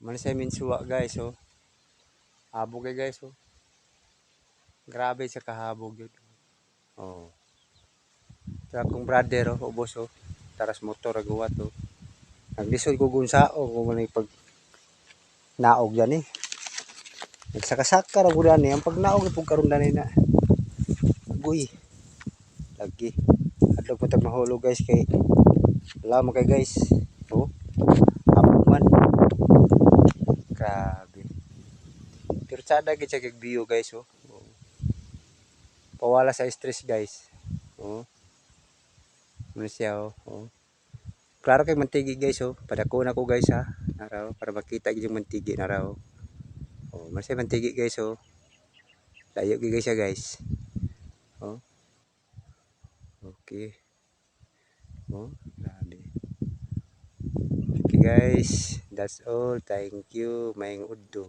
Man sa minsuwa guys oh. Habog kay guys oh. Grabe sa kahabog yun. Oh. Sa akong brother oh, ubos oh. Taras motor agawa to. Naglisod ko gunsa oh kung manay pag naog yan eh. Nagsakasaka ra gud ani ang pag naog pug karon dani na. Agoy. Lagi. Adlok mo tag mahulog guys kay wala mo kay guys. Oh. Habog man. Grabe. Pero tsada gid siya kag view guys oh. Pawala sa stress guys. Oh. Ano siya oh. Oh. Klaro kay mantigi guys oh. Padako na ko guys ha. Naraw para makita gid yung mantigi naraw. Oh, masay mantigi guys oh. Layo gid guys siya guys. Oh. Okay. Oh, grabe. Okay guys, that's all. Thank you. Maayong udto.